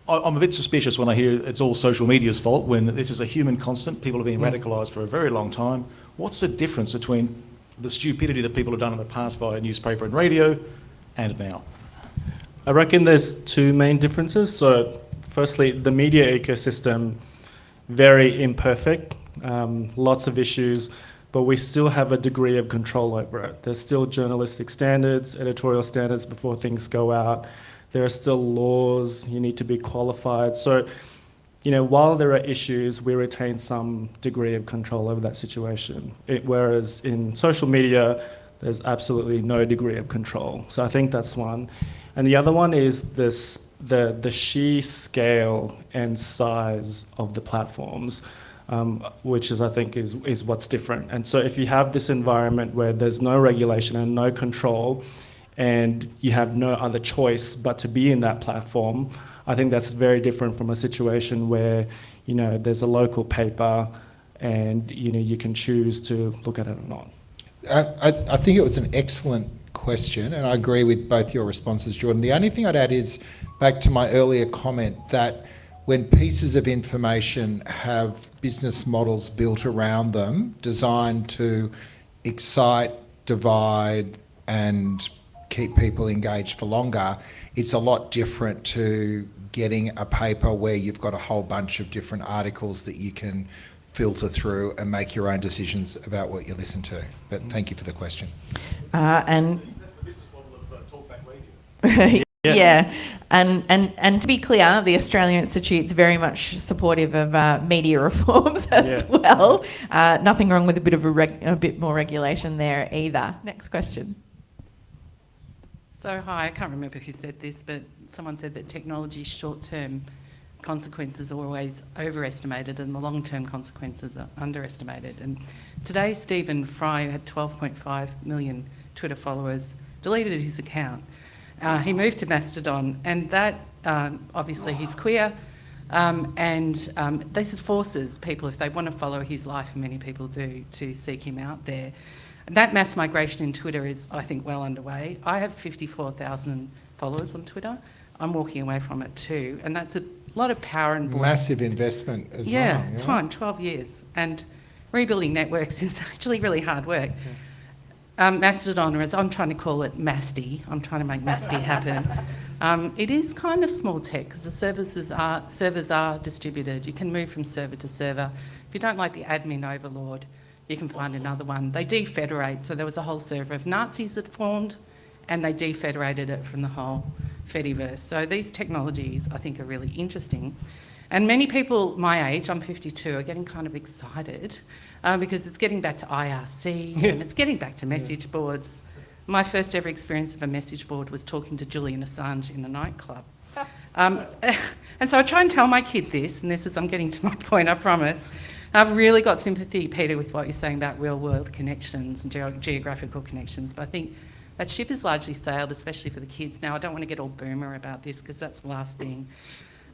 S5: I'm a bit suspicious when I hear it's all social media's fault when this is a human constant. People have been radicalised for a very long time. What's the difference between the stupidity that people have done in the past via newspaper and radio and now?
S3: I reckon there's two main differences. So firstly, the media ecosystem, very imperfect, lots of issues. but we still have a degree of control over it. There's still journalistic standards, editorial standards before things go out. There are still laws, you need to be qualified. So, you know, while there are issues, we retain some degree of control over that situation. Whereas in social media, there's absolutely no degree of control. So I think that's one. And the other one is the sheer scale and size of the platforms, which is, I think, is what's different. And so if you have this environment where there's no regulation and no control, and you have no other choice but to be in that platform, I think that's very different from a situation where, you know, there's a local paper and, you know, you can choose to look at it or not.
S2: I think it was an excellent question, and I agree with both your responses, Jordan. The only thing I'd add is back to my earlier comment that when pieces of information have business models built around them designed to excite, divide, and keep people engaged for longer, it's a lot different to getting a paper where you've got a whole bunch of different articles that you can filter through and make your own decisions about what you listen to. But thank you for the question.
S1: And
S5: That's the business model of talkback radio.
S1: yeah, and to be clear, the Australian Institute's very much supportive of media reforms as well. Nothing wrong with a bit of a bit more regulation there either. Next question.
S6: So, hi, I can't remember who said this, but someone said that technology's short-term consequences are always overestimated and the long-term consequences are underestimated. And today, Stephen Fry, who had 12.5 million Twitter followers, deleted his account. He moved to Mastodon, and that, obviously, he's queer, and this forces people, if they want to follow his life, and many people do, to seek him out there. And that mass migration in Twitter is, I think, well underway. I have 54,000 followers on Twitter. I'm walking away from it too, and that's a lot of power and voice.
S2: Massive investment as well.
S6: Yeah, time, 12 years. And rebuilding networks is actually really hard work. Mastodon, or as I'm trying to call it, Masty, I'm trying to make Masty happen. It is kind of small tech because the servers are distributed. You can move from server to server. If you don't like the admin overlord, you can find another one. They defederate, so there was a whole server of Nazis that formed, and they defederated it from the whole Fediverse. So these technologies, I think, are really interesting. And many people my age, I'm 52, are getting kind of excited because it's getting back to IRC and it's getting back to message boards. My first ever experience of a message board was talking to Julian Assange in a nightclub. And so I try and tell my kid this, and this is, I'm getting to my point, I promise. I've really got sympathy, Peter, with what you're saying about real-world connections and geographical connections, but I think that ship is largely sailed, especially for the kids. Now, I don't want to get all boomer about this because that's the last thing.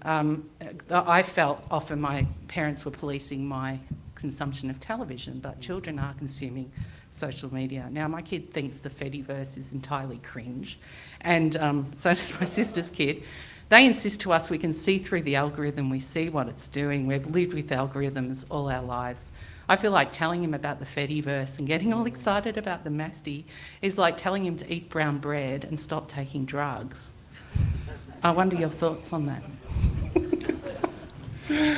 S6: I felt often my parents were policing my consumption of television, but children are consuming social media. Now, my kid thinks the Fediverse is entirely cringe, and so does my sister's kid. They insist to us we can see through the algorithm, we see what it's doing. We've lived with algorithms all our lives. I feel like telling him about the Fediverse and getting all excited about the Masty is like telling him to eat brown bread and stop taking drugs. I wonder your thoughts on that.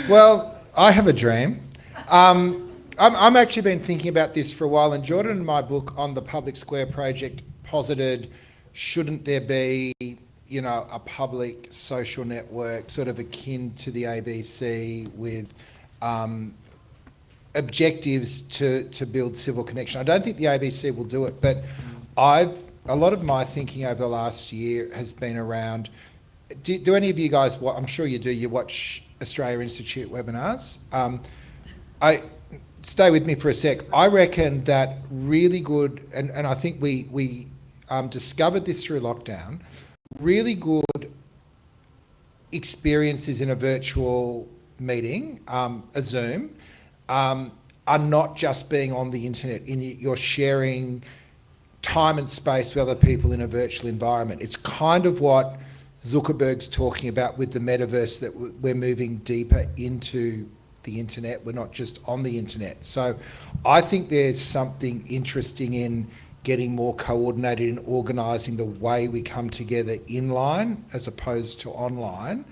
S2: Well, I have a dream. I'm actually been thinking about this for a while, and Jordan, in my book on the Public Square project, posited, shouldn't there be, you know, a public social network sort of akin to the ABC with objectives to build civil connection. I don't think the ABC will do it, but a lot of my thinking over the last year has been around, do any of you guys, I'm sure you do, you watch Australia Institute webinars. Stay with me for a sec. I reckon that really good, and I think we discovered this through lockdown, really good experiences in a virtual meeting, a Zoom, are not just being on the internet. You're sharing time and space with other people in a virtual environment. It's kind of what Zuckerberg's talking about with the metaverse, that we're moving deeper into the internet. We're not just on the internet. So I think there's something interesting in getting more coordinated in organising the way we come together in line as opposed to online.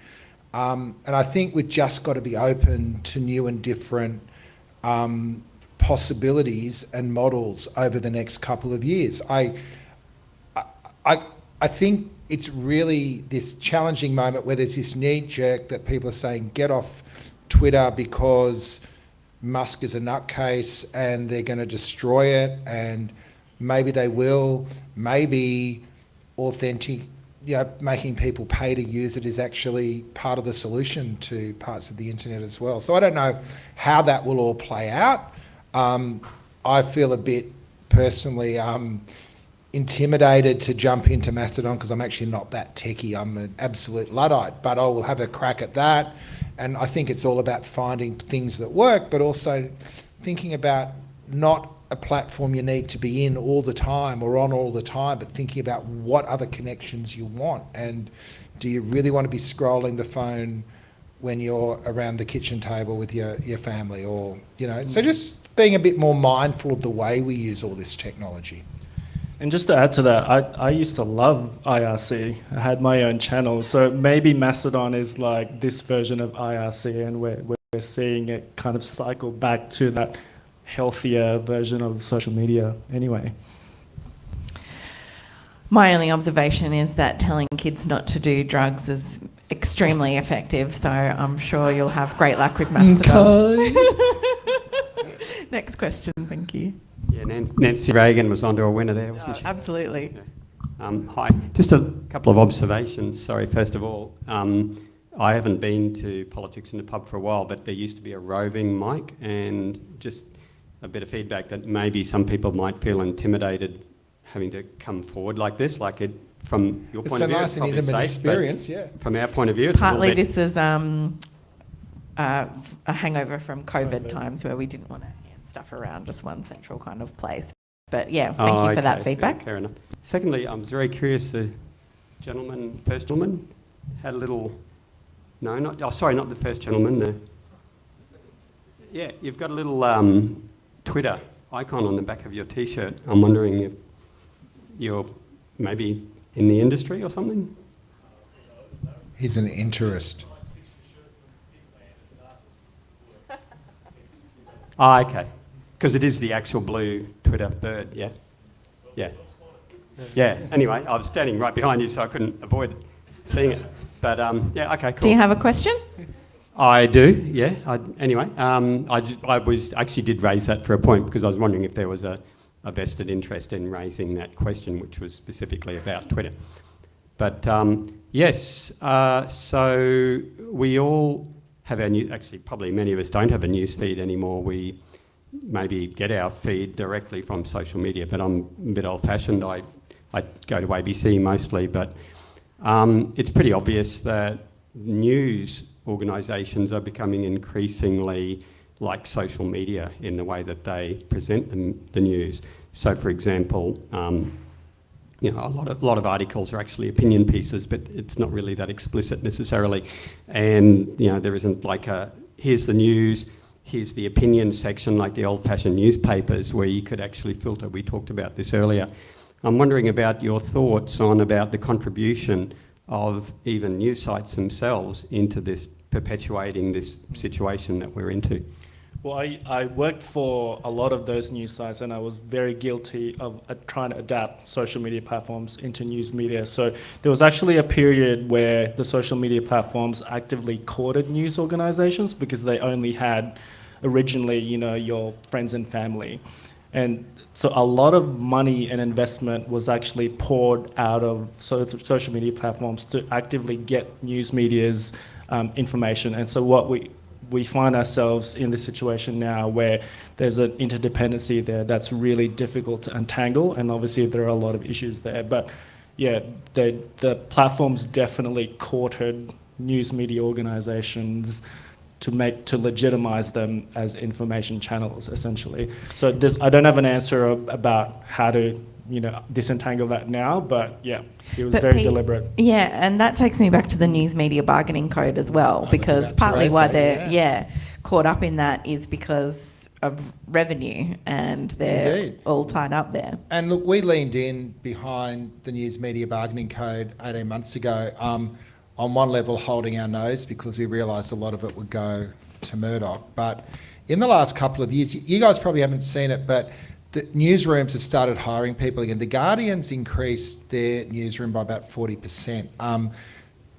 S2: And I think we've just got to be open to new and different possibilities and models over the next couple of years. I think it's really this challenging moment where there's this knee jerk that people are saying, get off Twitter because Musk is a nutcase and they're going to destroy it, and maybe they will. Maybe authentic, making people pay to use it is actually part of the solution to parts of the internet as well. So I don't know how that will all play out. I feel a bit personally intimidated to jump into Mastodon because I'm actually not that techie. I'm an absolute Luddite, but I will have a crack at that. And I think it's all about finding things that work, but also thinking about not a platform you need to be in all the time or on all the time, but thinking about what other connections you want. And do you really want to be scrolling the phone when you're around the kitchen table with your family, or, so just being a bit more mindful of the way we use all this technology.
S3: And just to add to that, I used to love IRC. I had my own channel. So maybe Mastodon is like this version of IRC, and we're seeing it kind of cycle back to that healthier version of social media anyway.
S1: My only observation is that telling kids not to do drugs is extremely effective, so I'm sure you'll have great luck with Mastodon. Next question, thank you.
S7: Yeah, Nancy Reagan was onto a winner there, wasn't she?
S1: Absolutely.
S7: Hi. Just a couple of observations. Sorry, first of all, I haven't been to politics in the pub for a while, but there used to be a roving mic, and just a bit of feedback that maybe some people might feel intimidated having to come forward like this, like it from your point of view.
S2: It's a nice and intimate experience, yeah.
S7: From our point of view, it's
S1: Partly
S7: a little bit...
S1: this is a hangover from COVID times where we didn't want to hand stuff around just one central kind of place. But yeah, thank you for that feedback.
S7: Fair enough. Secondly, I was very curious, the first gentleman, had a little... No, not the first gentleman. Yeah, you've got a little Twitter icon on the back of your T-shirt. I'm wondering if you're maybe in the industry or something?
S2: He's an interest.
S7: Okay. Because it is the actual blue Twitter bird, yeah? Yeah. Yeah, anyway, I was standing right behind you, so I couldn't avoid seeing it. But, yeah, okay, cool.
S1: Do you have a question?
S7: I do, yeah. I actually did raise that for a point because I was wondering if there was a vested interest in raising that question, which was specifically about Twitter. But yes, so we all have our actually probably many of us don't have a news feed anymore. We maybe get our feed directly from social media, but I'm a bit old-fashioned. I go to ABC mostly, but it's pretty obvious that news organisations are becoming increasingly like social media in the way that they present the news. So, for example, a lot of articles are actually opinion pieces, but it's not really that explicit necessarily. And there isn't like here's the news, here's the opinion section, like the old-fashioned newspapers where you could actually filter. We talked about this earlier. I'm wondering about your thoughts about the contribution of even news sites themselves into this, perpetuating this situation that we're into.
S3: Well, I worked for a lot of those news sites, and I was very guilty of trying to adapt social media platforms into news media. So there was actually a period where the social media platforms actively courted news organizations because they only had originally, your friends and family. And so a lot of money and investment was actually poured out of social media platforms to actively get news media's information. And so what we find ourselves in this situation now where there's an interdependency there that's really difficult to untangle, and obviously there are a lot of issues there. But yeah, the platforms definitely courted news media organizations to legitimize them as information channels, essentially. So I don't have an answer about how to disentangle that now, but yeah, it was very deliberate.
S1: Yeah, and that takes me back to the news media bargaining code as well, because partly why they're caught up in that is because of revenue, and they're all tied up there.
S2: And look, we leaned in behind the news media bargaining code 18 months ago, on one level holding our nose because we realised a lot of it would go to Murdoch. But in the last couple of years, you guys probably haven't seen it, but the newsrooms have started hiring people again. The Guardian's increased their newsroom by about 40%.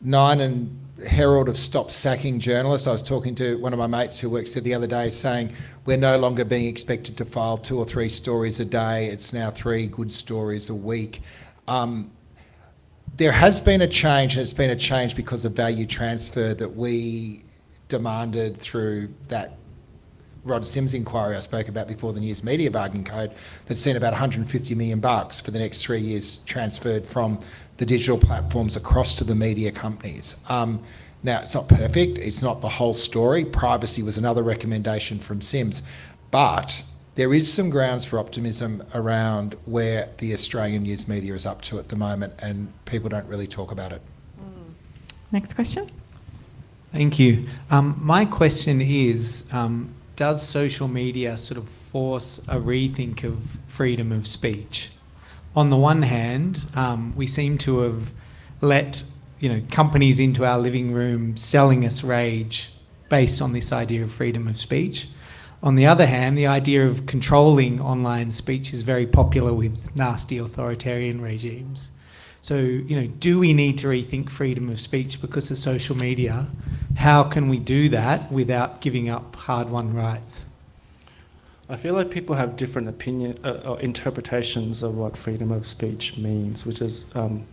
S2: Nine and Herald have stopped sacking journalists. I was talking to one of my mates who works there the other day saying we're no longer being expected to file 2 or 3 stories a day. It's now 3 good stories a week. There has been a change, and it's been a change because of value transfer that we demanded through that Rod Sims inquiry I spoke about before, the News Media Bargain Code, that's seen about $150 million for the next 3 years transferred from the digital platforms across to the media companies. Now, it's not perfect. It's not the whole story. Privacy was another recommendation from Sims. But there is some grounds for optimism around where the Australian news media is up to at the moment, and people don't really talk about it.
S1: Next question.
S8: Thank you. My question is, does social media sort of force a rethink of freedom of speech? On the one hand, we seem to have let companies into our living room selling us rage based on this idea of freedom of speech. On the other hand, the idea of controlling online speech is very popular with nasty authoritarian regimes. So, do we need to rethink freedom of speech because of social media? How can we do that without giving up hard-won rights?
S3: I feel like people have different or interpretations of what freedom of speech means, which is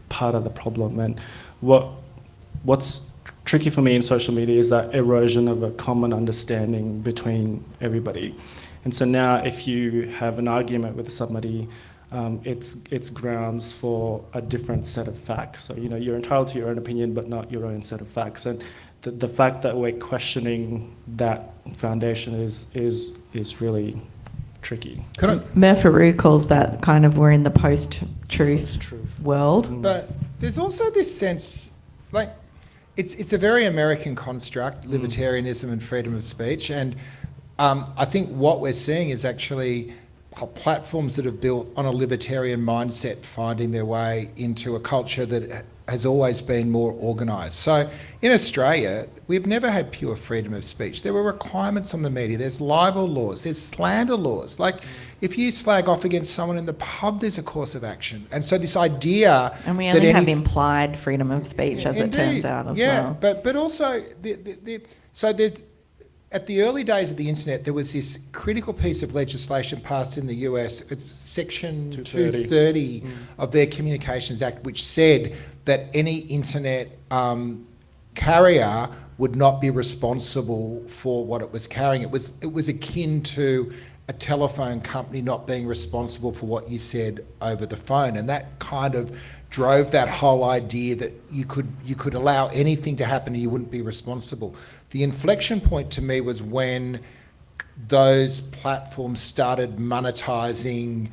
S3: part of the problem. And what's tricky for me in social media is that erosion of a common understanding between everybody. And so now if you have an argument with somebody, it's grounds for a different set of facts. So, you're entitled to your own opinion, but not your own set of facts. And the fact that we're questioning that foundation is really tricky.
S1: Murphy calls that kind of we're in the post-truth world.
S2: But there's also this sense, like, it's a very American construct, libertarianism and freedom of speech. And I think what we're seeing is actually platforms that have built on a libertarian mindset finding their way into a culture that has always been more organised. So in Australia, we've never had pure freedom of speech. There were requirements on the media. There's libel laws, there's slander laws. Like, if you slag off against someone in the pub, there's a course of action. And so this idea...
S1: And we only have implied freedom of speech, as it turns out, as well.
S2: Yeah, but also... At the early days of the internet, there was this critical piece of legislation passed in the US. It's Section 230 of their Communications Act, which said that any internet carrier would not be responsible for what it was carrying. It was akin to a telephone company not being responsible for what you said over the phone, and that kind of drove that whole idea that you could allow anything to happen and you wouldn't be responsible. The inflection point to me was when those platforms started monetizing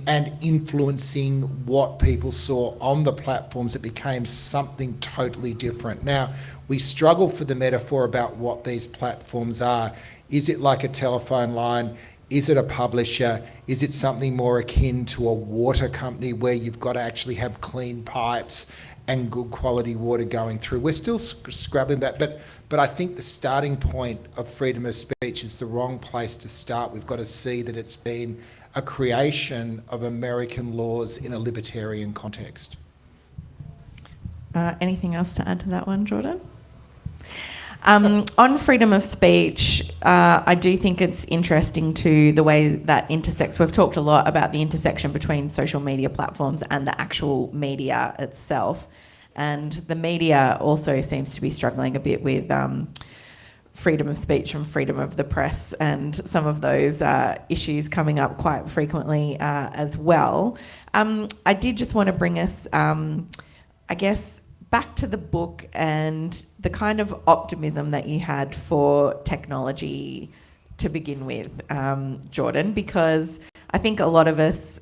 S2: and influencing what people saw on the platforms. It became something totally different. Now, we struggle for the metaphor about what these platforms are. Is it like a telephone line? Is it a publisher? Is it something more akin to a water company where you've got to actually have clean pipes and good quality water going through? We're still scrabbling that, but I think the starting point of freedom of speech is the wrong place to start. We've got to see that it's been a creation of American laws in a libertarian context.
S1: Anything else to add to that one, Jordan? On freedom of speech, I do think it's interesting too the way that intersects. We've talked a lot about the intersection between social media platforms and the actual media itself. And the media also seems to be struggling a bit with freedom of speech and freedom of the press, and some of those issues coming up quite frequently as well. I did just want to bring us, I guess, back to the book and the kind of optimism that you had for technology to begin with, Jordan, because I think a lot of us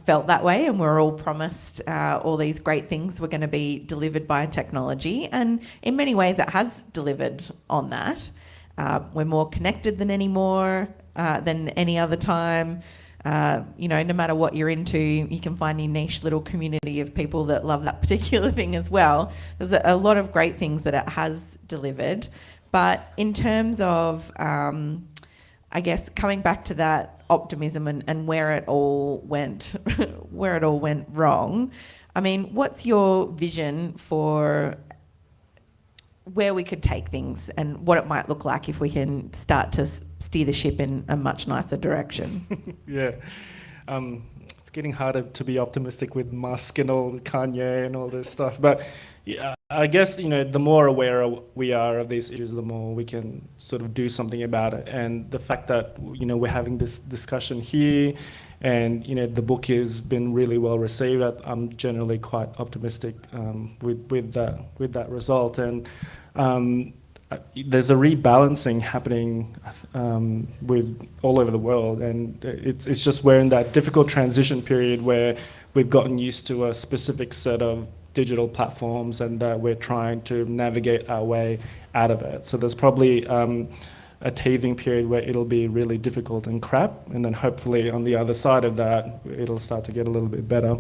S1: felt that way, and we're all promised all these great things were going to be delivered by technology, and in many ways it has delivered on that. We're more connected than than any other time. No matter what you're into, you can find your niche little community of people that love that particular thing as well. There's a lot of great things that it has delivered, But in terms of, I guess, coming back to that optimism and where it all went, where it all went wrong, I mean, what's your vision for where we could take things and what it might look like if we can start to steer the ship in a much nicer direction?
S3: Yeah. It's getting harder to be optimistic with Musk and all the Kanye and all this stuff. But yeah, I guess, the more aware we are of these issues, the more we can sort of do something about it. And the fact that, we're having this discussion here and, the book has been really well received, I'm generally quite optimistic with that result. And there's a rebalancing happening with all over the world, and it's just we're in that difficult transition period where we've gotten used to a specific set of digital platforms, and we're trying to navigate our way out of it. So there's probably a teething period where it'll be really difficult and crap, and then hopefully on the other side of that, it'll start to get a little bit better.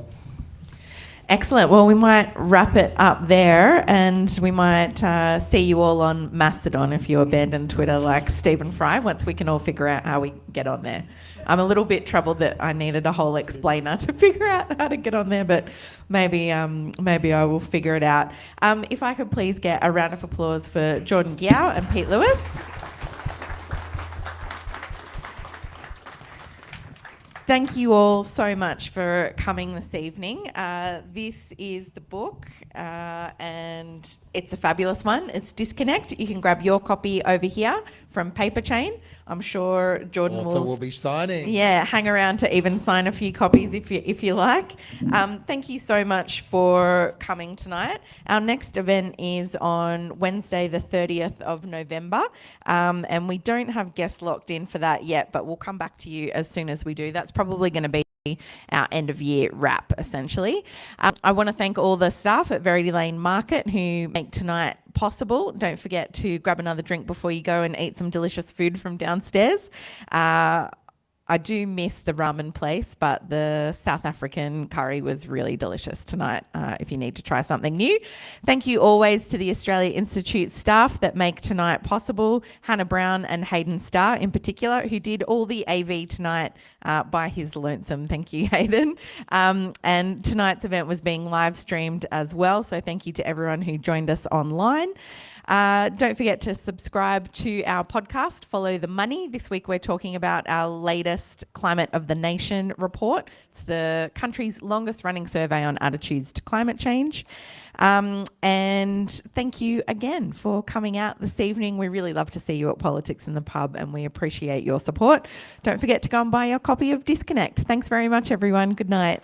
S1: Excellent. Well, we might wrap it up there, and we might see you all on Mastodon if you abandon Twitter like Stephen Fry, once we can all figure out how we get on there. I'm a little bit troubled that I needed a whole explainer to figure out how to get on there, but maybe I will figure it out. If I could please get a round of applause for Jordan Guiao and Pete Lewis. Thank you all so much for coming this evening. This is the book, and it's a fabulous one. It's Disconnect. You can grab your copy over here from Paper Chain. I'm sure Jordan
S2: will be signing.
S1: Yeah, hang around to even sign a few copies if you like. Thank you so much for coming tonight. Our next event is on Wednesday, the 30th of November, and we don't have guests locked in for that yet, but we'll come back to you as soon as we do. That's probably going to be our end of year wrap, essentially. I want to thank all the staff at Verity Lane Market who make tonight possible. Don't forget to grab another drink before you go and eat some delicious food from downstairs. I do miss the ramen place, but the South African curry was really delicious tonight if you need to try something new. Thank you always to the Australia Institute staff that make tonight possible, Hannah Brown and Hayden Starr in particular, who did all the AV tonight by his lonesome. Thank you, Hayden. And tonight's event was being live streamed as well, so thank you to everyone who joined us online. Don't forget to subscribe to our podcast, Follow the Money. This week we're talking about our latest Climate of the Nation report. It's the country's longest running survey on attitudes to climate change. And thank you again for coming out this evening. We really love to see you at Politics in the Pub, and we appreciate your support. Don't forget to go and buy your copy of Disconnect. Thanks very much, everyone. Good night.